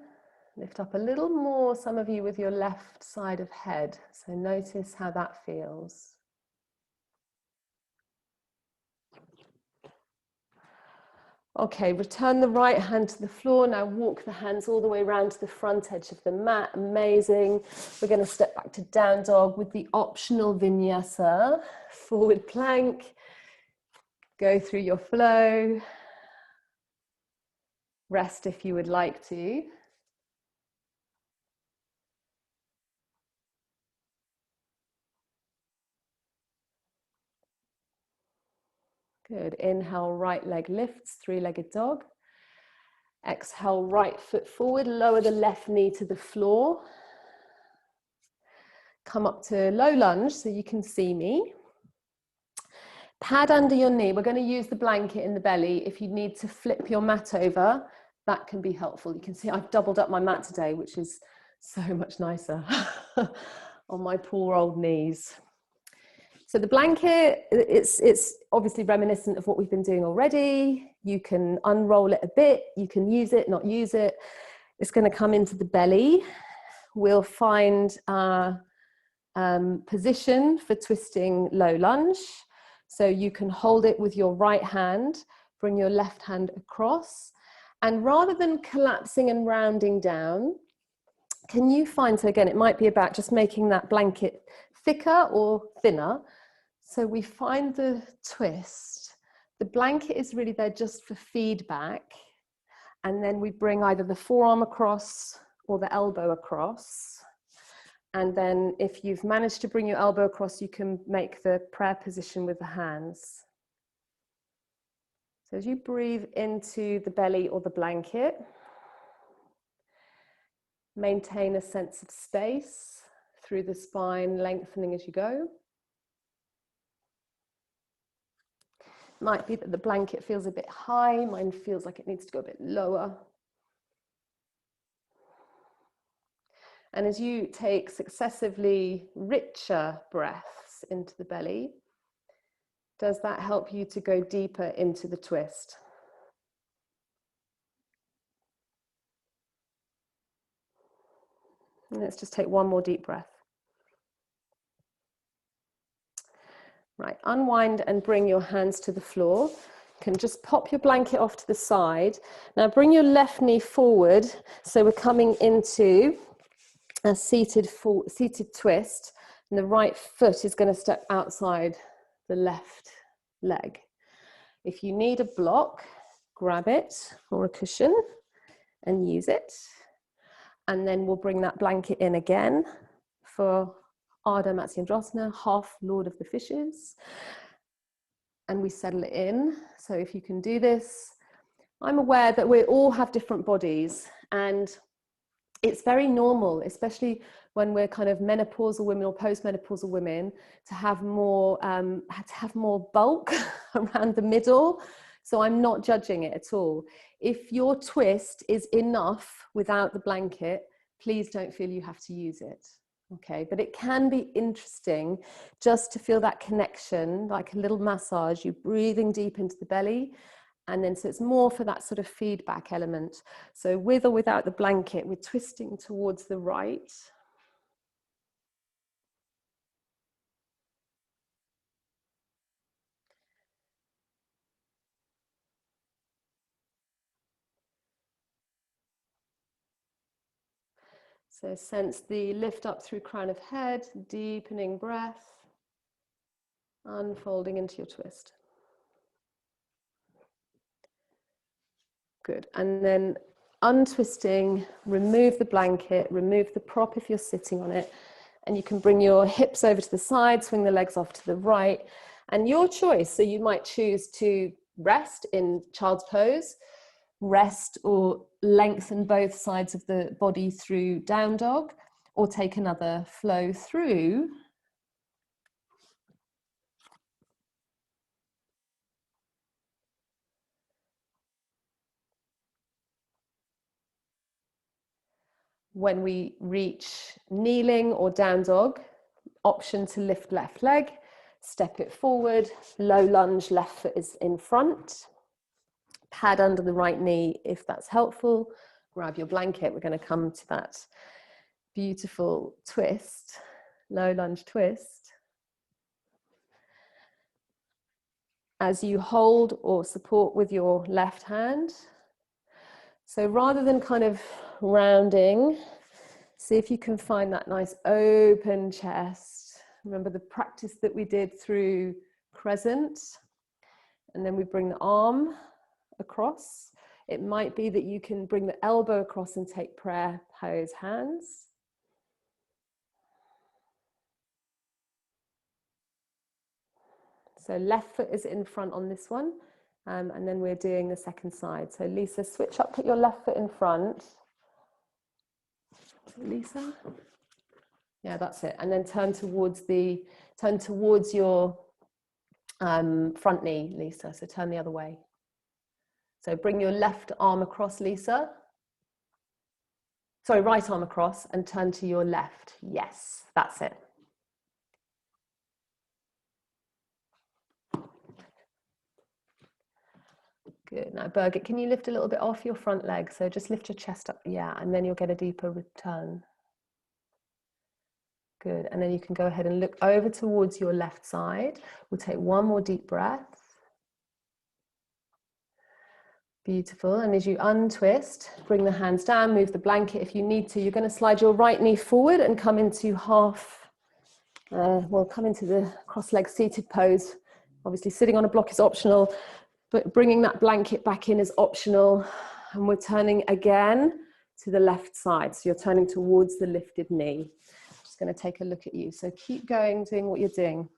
Lift up a little more, some of you with your left side of head. So notice how that feels. Okay, return the right hand to the floor. Now walk the hands all the way around to the front edge of the mat. Amazing. We're going to step back to down dog with the optional vinyasa. Forward plank. Go through your flow. Rest if you would like to. Good. Inhale, right leg lifts, three-legged dog. Exhale, right foot forward, lower the left knee to the floor. Come up to low lunge so you can see me. Pad under your knee. We're going to use the blanket in the belly. If you need to flip your mat over, that can be helpful. You can see I've doubled up my mat today, which is so much nicer on my poor old knees. So the blanket, it's obviously reminiscent of what we've been doing already. You can unroll it a bit. You can use it, not use it. It's going to come into the belly. We'll find our position for twisting low lunge. So you can hold it with your right hand, bring your left hand across. And rather than collapsing and rounding down, can you find, so again, it might be about just making that blanket thicker or thinner. So we find the twist. The blanket is really there just for feedback. And then we bring either the forearm across or the elbow across. And then if you've managed to bring your elbow across, you can make the prayer position with the hands. So as you breathe into the belly or the blanket, maintain a sense of space through the spine, lengthening as you go. Might be that the blanket feels a bit high, mine feels like it needs to go a bit lower. And as you take successively richer breaths into the belly, does that help you to go deeper into the twist? And let's just take one more deep breath. Right, unwind and bring your hands to the floor. You can just pop your blanket off to the side. Now bring your left knee forward. So we're coming into a seated twist, and the right foot is going to step outside the left leg. If you need a block, grab it or a cushion and use it. And then we'll bring that blanket in again for Ardha Matsyendrasana, half Lord of the Fishes. And we settle it in. So if you can do this, I'm aware that we all have different bodies, and it's very normal, especially when we're kind of menopausal women or postmenopausal women, to have more bulk around the middle. So I'm not judging it at all. If your twist is enough without the blanket, please don't feel you have to use it. Okay, but it can be interesting just to feel that connection, like a little massage, you breathing deep into the belly. And then, so it's more for that sort of feedback element. So with or without the blanket, we're twisting towards the right. So sense the lift up through crown of head, deepening breath, unfolding into your twist. Good. And then untwisting, remove the blanket, remove the prop if you're sitting on it, and you can bring your hips over to the side, swing the legs off to the right, and your choice. So you might choose to rest in child's pose, rest or lengthen both sides of the body through down dog, or take another flow through. When we reach kneeling or down dog, option to lift left leg, step it forward, low lunge, left foot is in front. Pad under the right knee if that's helpful. Grab your blanket. We're going to come to that beautiful twist, low lunge twist. As you hold or support with your left hand. So rather than kind of rounding, see if you can find that nice open chest. Remember the practice that we did through crescent, and then we bring the arm across. It might be that you can bring the elbow across and take prayer pose hands. So left foot is in front on this one, and then we're doing the second side. So Lisa, switch up, put your left foot in front. Lisa? Yeah, that's it. And then turn towards your front knee, Lisa. So turn the other way. So bring your left arm across, Lisa. Sorry, right arm across and turn to your left. Yes, that's it. Good. Now, Birgit, can you lift a little bit off your front leg? So just lift your chest up. Yeah, and then you'll get a deeper return. Good. And then you can go ahead and look over towards your left side. We'll take one more deep breath. Beautiful. And as you untwist, bring the hands down, move the blanket if you need to. You're going to slide your right knee forward and come into come into the cross-legged seated pose. Obviously, sitting on a block is optional, but bringing that blanket back in is optional. And we're turning again to the left side. So you're turning towards the lifted knee. I'm just going to take a look at you. So keep going, doing what you're doing.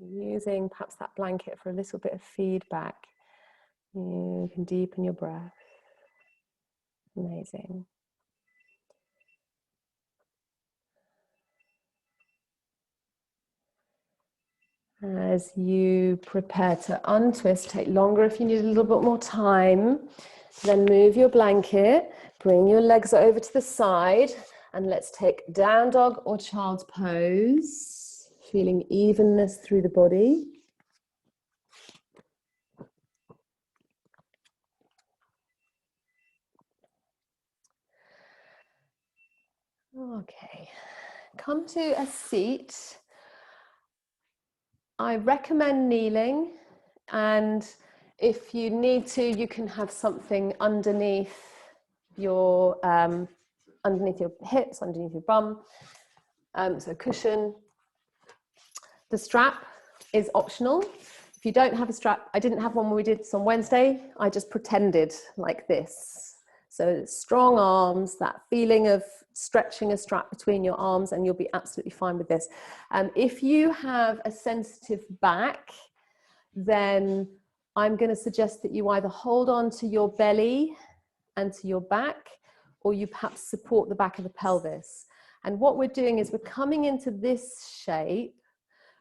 Using perhaps that blanket for a little bit of feedback. You can deepen your breath. Amazing. As you prepare to untwist, take longer if you need a little bit more time. Then move your blanket, bring your legs over to the side, and let's take down dog or child's pose, feeling evenness through the body. Okay, come to a seat. I recommend kneeling, and if you need to, you can have something underneath your hips, underneath your bum, so cushion. The strap is optional. If you don't have a strap, I didn't have one when we did this on Wednesday, I just pretended like this. So strong arms, that feeling of stretching a strap between your arms, and you'll be absolutely fine with this. If you have a sensitive back, then I'm going to suggest that you either hold on to your belly and to your back, or you perhaps support the back of the pelvis. And what we're doing is we're coming into this shape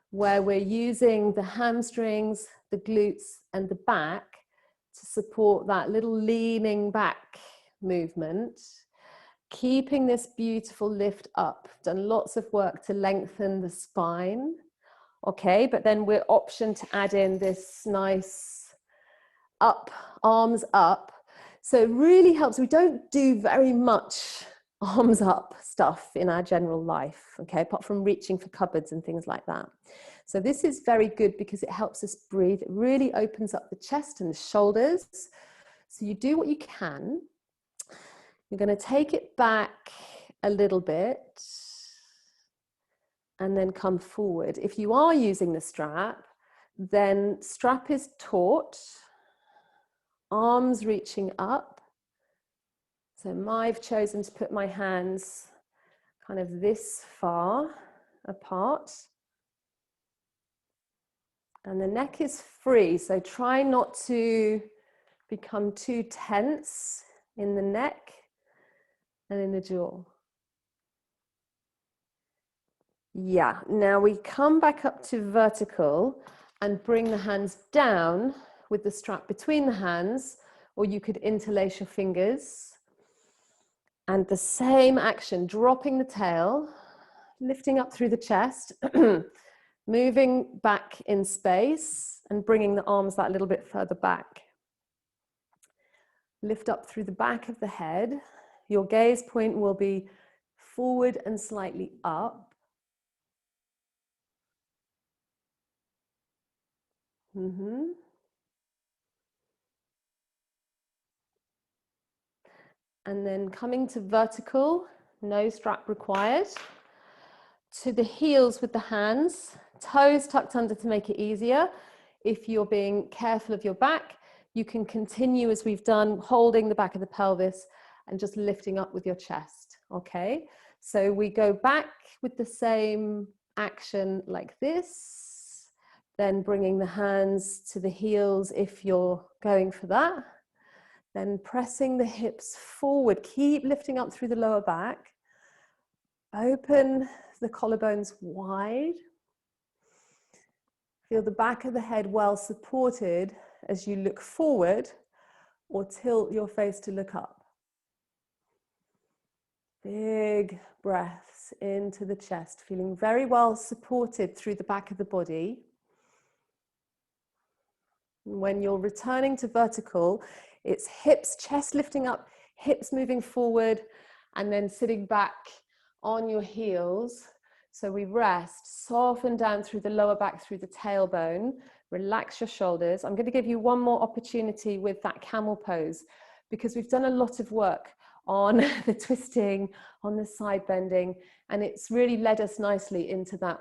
where we're using the hamstrings, the glutes, and the back to support that little leaning back movement, keeping this beautiful lift up. Done lots of work to lengthen the spine. Okay, but then we're option to add in this nice up, arms up. So it really helps. We don't do very much arms up stuff in our general life, okay, apart from reaching for cupboards and things like that. So this is very good because it helps us breathe. It really opens up the chest and the shoulders. So you do what you can. You're going to take it back a little bit and then come forward. If you are using the strap, then strap is taut, arms reaching up. So I've chosen to put my hands kind of this far apart. And the neck is free, so try not to become too tense in the neck and in the jaw. Yeah, now we come back up to vertical and bring the hands down with the strap between the hands, or you could interlace your fingers. And the same action, dropping the tail, lifting up through the chest, moving back in space and bringing the arms that little bit further back. Lift up through the back of the head. Your gaze point will be forward and slightly up. And then coming to vertical, no strap required. to the heels with the hands, toes tucked under to make it easier. If you're being careful of your back, you can continue as we've done, holding the back of the pelvis and just lifting up with your chest, okay? So we go back with the same action like this, then bringing the hands to the heels if you're going for that, then pressing the hips forward, keep lifting up through the lower back, open the collarbones wide, feel the back of the head well supported as you look forward or tilt your face to look up. Big breaths into the chest, feeling very well supported through the back of the body. When you're returning to vertical, it's hips, chest lifting up, hips moving forward, and then sitting back on your heels. So we rest, soften down through the lower back, through the tailbone, relax your shoulders. I'm going to give you one more opportunity with that camel pose, because we've done a lot of work on the twisting, on the side bending, and it's really led us nicely into that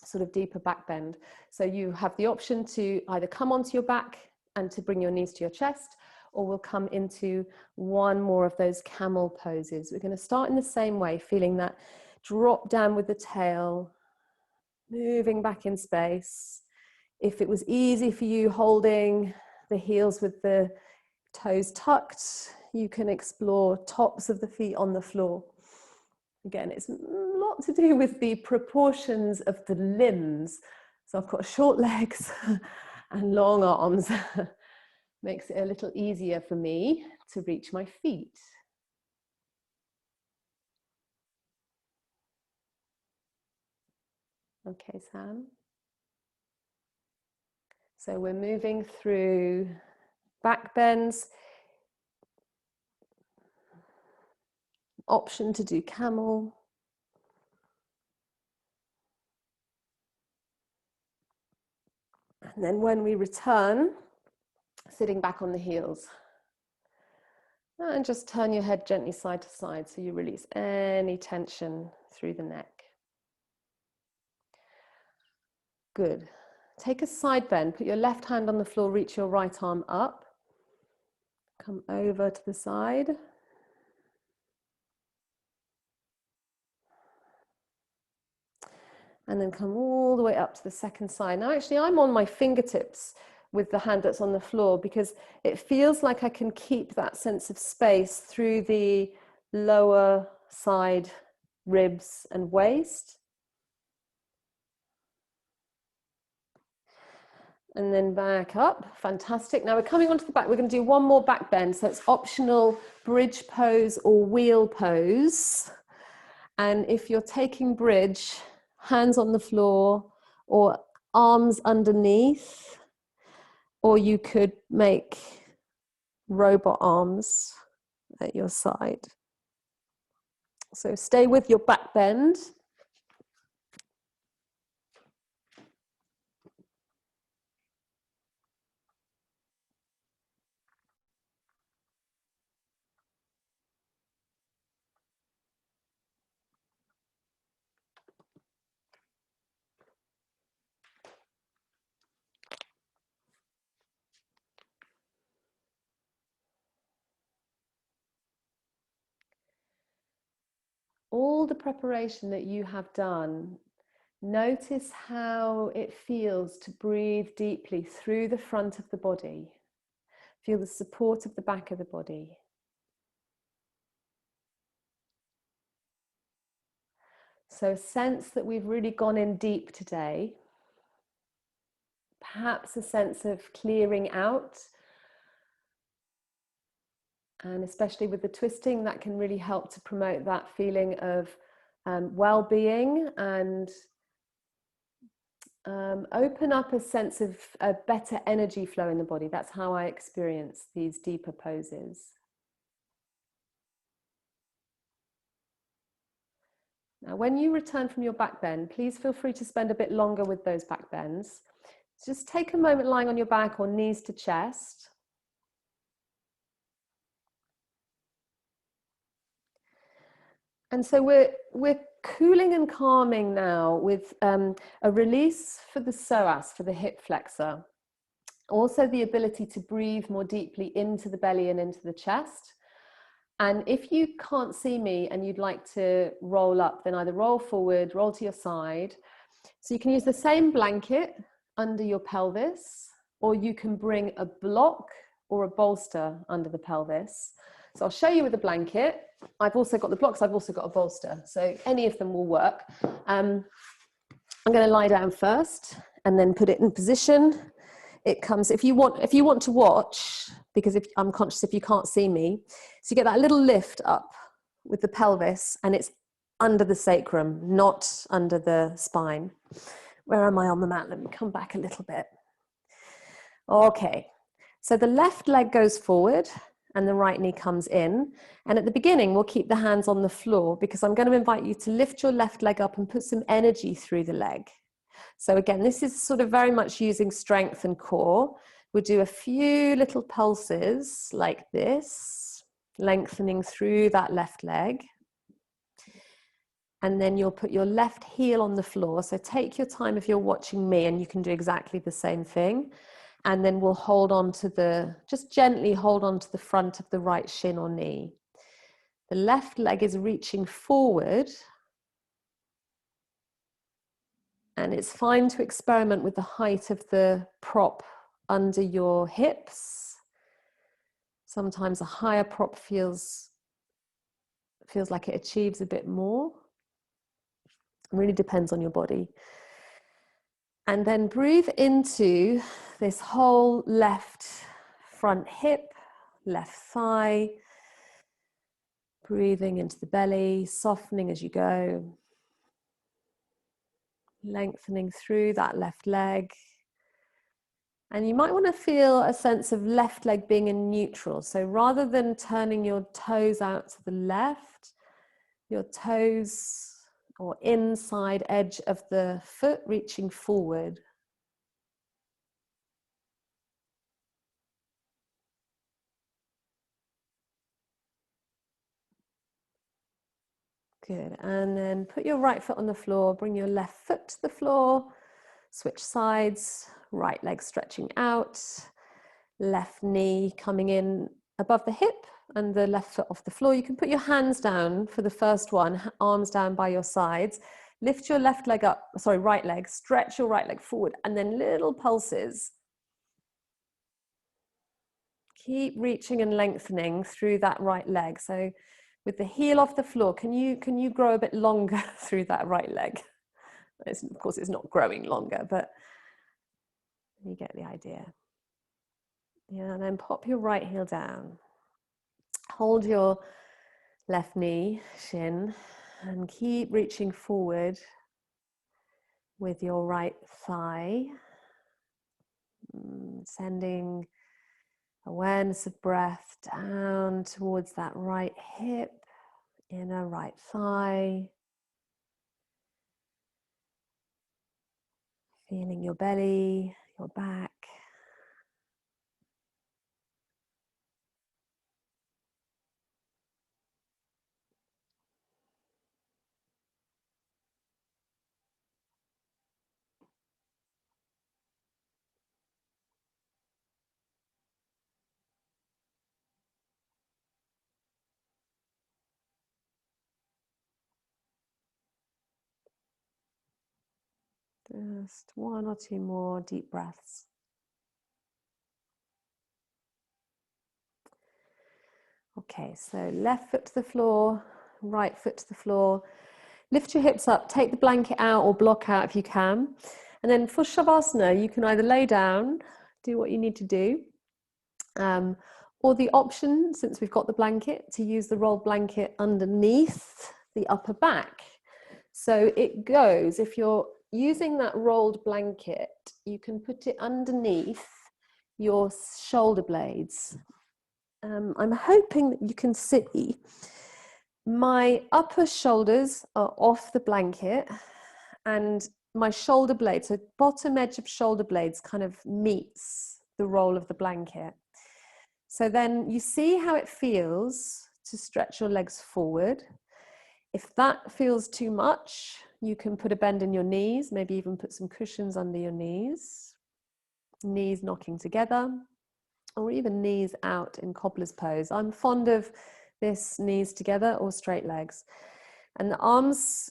sort of deeper back bend. So you have the option to either come onto your back and to bring your knees to your chest, or we'll come into one more of those camel poses. We're going to start in the same way, feeling that drop down with the tail, moving back in space. If it was easy for you holding the heels with the toes tucked, you can explore tops of the feet on the floor. Again, it's a lot to do with the proportions of the limbs. So I've got short legs and long arms. Makes it a little easier for me to reach my feet. Okay, Sam. So we're moving through back bends. Option to do camel. And then when we return, sitting back on the heels. And just turn your head gently side to side so you release any tension through the neck. Good. Take a side bend, put your left hand on the floor, reach your right arm up. Come over to the side. And then come all the way up to the second side. Now actually I'm on my fingertips with the hand that's on the floor because it feels like I can keep that sense of space through the lower side ribs and waist. And then back up, fantastic. Now we're coming onto the back, we're going to do one more back bend. So it's optional bridge pose or wheel pose. And if you're taking bridge, hands on the floor or arms underneath, or you could make robot arms at your side. So stay with your back bend. All the preparation that you have done, notice how it feels to breathe deeply through the front of the body. Feel the support of the back of the body. So sense that we've really gone in deep today. Perhaps a sense of clearing out. And especially with the twisting, that can really help to promote that feeling of well-being and open up a sense of a better energy flow in the body. That's how I experience these deeper poses. Now, when you return from your back bend, please feel free to spend a bit longer with those back bends. Just take a moment lying on your back or knees to chest. And so we're cooling and calming now with a release for the psoas, for the hip flexor. Also the ability to breathe more deeply into the belly and into the chest. And if you can't see me and you'd like to roll up, then either roll forward, roll to your side. So you can use the same blanket under your pelvis, or you can bring a block or a bolster under the pelvis. So I'll show you with a blanket. I've also got the blocks, I've also got a bolster. So any of them will work. I'm going to lie down first and then put it in position. It comes, if you want to watch, because if I'm conscious if you can't see me, so you get that little lift up with the pelvis and it's under the sacrum, not under the spine. Where am I on the mat? Let me come back a little bit. Okay, so the left leg goes forward and the right knee comes in. And at the beginning, we'll keep the hands on the floor because I'm going to invite you to lift your left leg up and put some energy through the leg. So again, this is sort of very much using strength and core. We'll do a few little pulses like this, lengthening through that left leg. And then you'll put your left heel on the floor. So take your time if you're watching me, and you can do exactly the same thing. And then we'll hold on to just gently hold on to the front of the right shin or knee. The left leg is reaching forward. And it's fine to experiment with the height of the prop under your hips. Sometimes a higher prop feels like it achieves a bit more. It really depends on your body. And then breathe into this whole left front hip, left thigh. Breathing into the belly, softening as you go. Lengthening through that left leg. And you might want to feel a sense of left leg being in neutral. So rather than turning your toes out to the left, your toes or inside edge of the foot reaching forward. Good. And then put your right foot on the floor, bring your left foot to the floor, switch sides, right leg stretching out, left knee coming in above the hip and the left foot off the floor. You can put your hands down for the first one, arms down by your sides. Lift your left leg up, sorry, right leg, stretch your right leg forward, and then little pulses. Keep reaching and lengthening through that right leg. So with the heel off the floor, can you grow a bit longer through that right leg? Of course, it's not growing longer, but you get the idea. Yeah, and then pop your right heel down. Hold your left knee, shin, and keep reaching forward with your right thigh. Sending awareness of breath down towards that right hip, inner right thigh. Feeling your belly, your back. Just one or two more deep breaths. Okay, so left foot to the floor, right foot to the floor. Lift your hips up, take the blanket out or block out if you can. And then for Shavasana, you can either lay down, do what you need to do, or the option, since we've got the blanket, to use the rolled blanket underneath the upper back. So it goes, if you're using that rolled blanket, you can put it underneath your shoulder blades. I'm hoping that you can see my upper shoulders are off the blanket and my shoulder blades, so bottom edge of shoulder blades kind of meets the roll of the blanket. So then you see how it feels to stretch your legs forward. If that feels too much, you can put a bend in your knees, maybe even put some cushions under your knees knocking together, or even knees out in cobbler's pose. I'm fond of this knees together or straight legs. And the arms,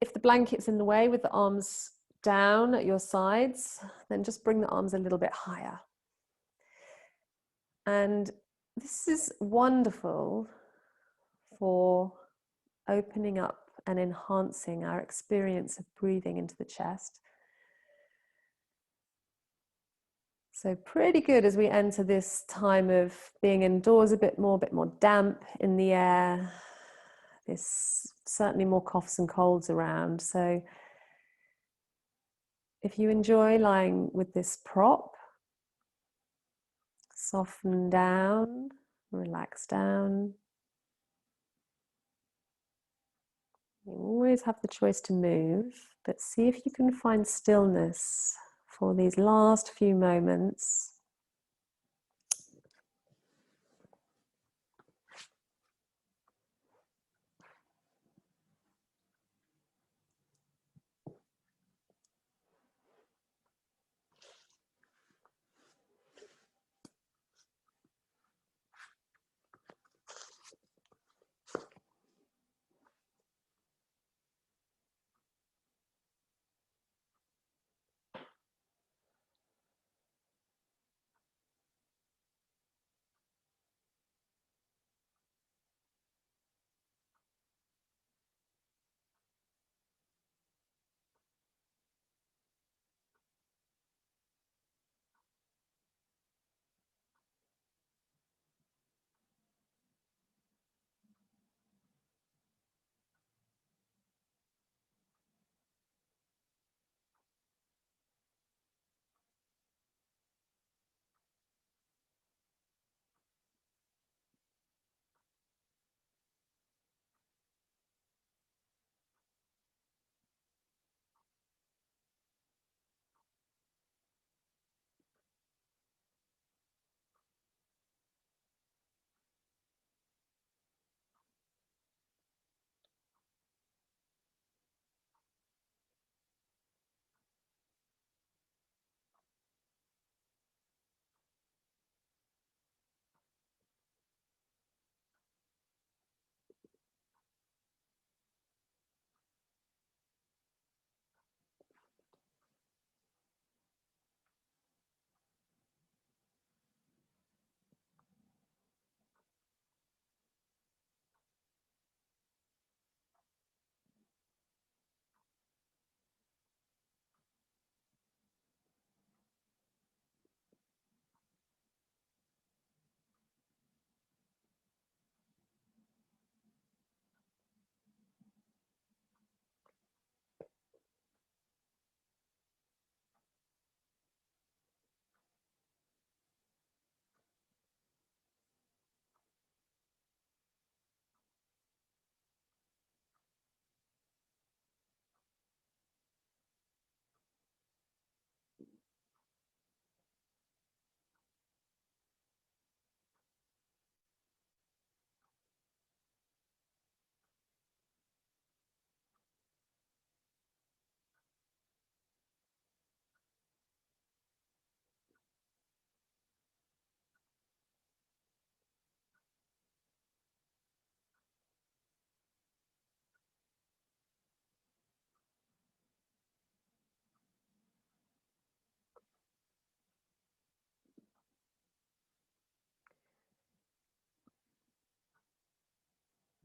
if the blanket's in the way with the arms down at your sides, then just bring the arms a little bit higher. And this is wonderful for opening up and enhancing our experience of breathing into the chest. So pretty good as we enter this time of being indoors a bit more damp in the air. There's certainly more coughs and colds around. So if you enjoy lying with this prop, soften down, relax down. You always have the choice to move, but see if you can find stillness for these last few moments.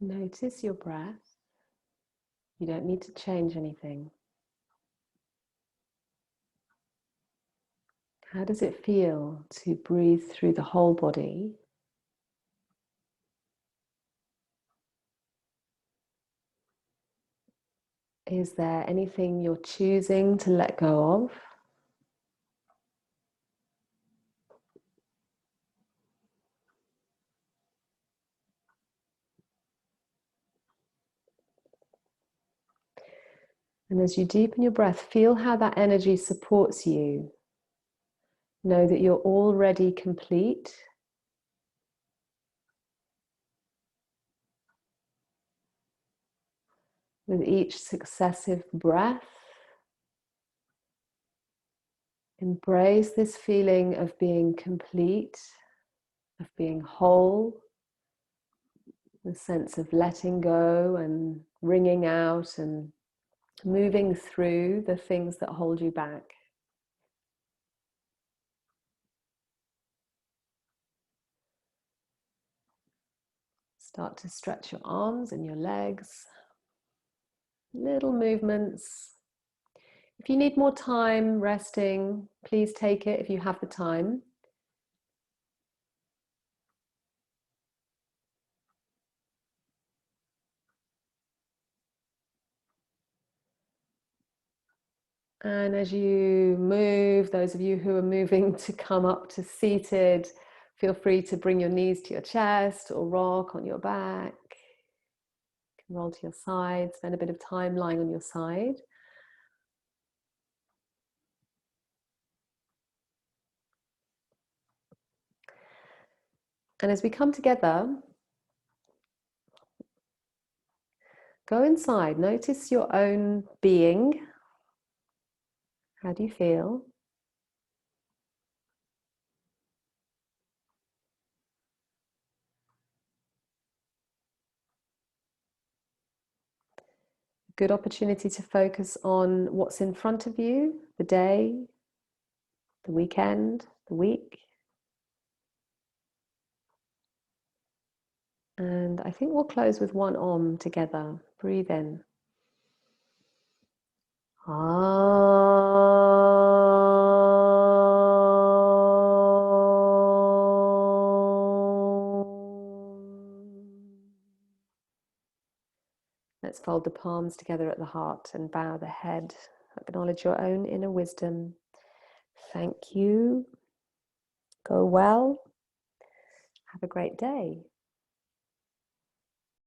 Notice your breath. You don't need to change anything. How does it feel to breathe through the whole body? Is there anything you're choosing to let go of? And as you deepen your breath, feel how that energy supports you. Know that you're already complete. With each successive breath, embrace this feeling of being complete, of being whole, the sense of letting go and wringing out and moving through the things that hold you back. Start to stretch your arms and your legs. Little movements. If you need more time resting, please take it if you have the time. And as you move, those of you who are moving to come up to seated, feel free to bring your knees to your chest or rock on your back. You can roll to your side, spend a bit of time lying on your side. And as we come together, go inside. Notice your own being. How do you feel? Good opportunity to focus on what's in front of you, the day, the weekend, the week. And I think we'll close with one Om together. Breathe in. Let's fold the palms together at the heart and bow the head. Acknowledge your own inner wisdom. Thank you. Go well. Have a great day.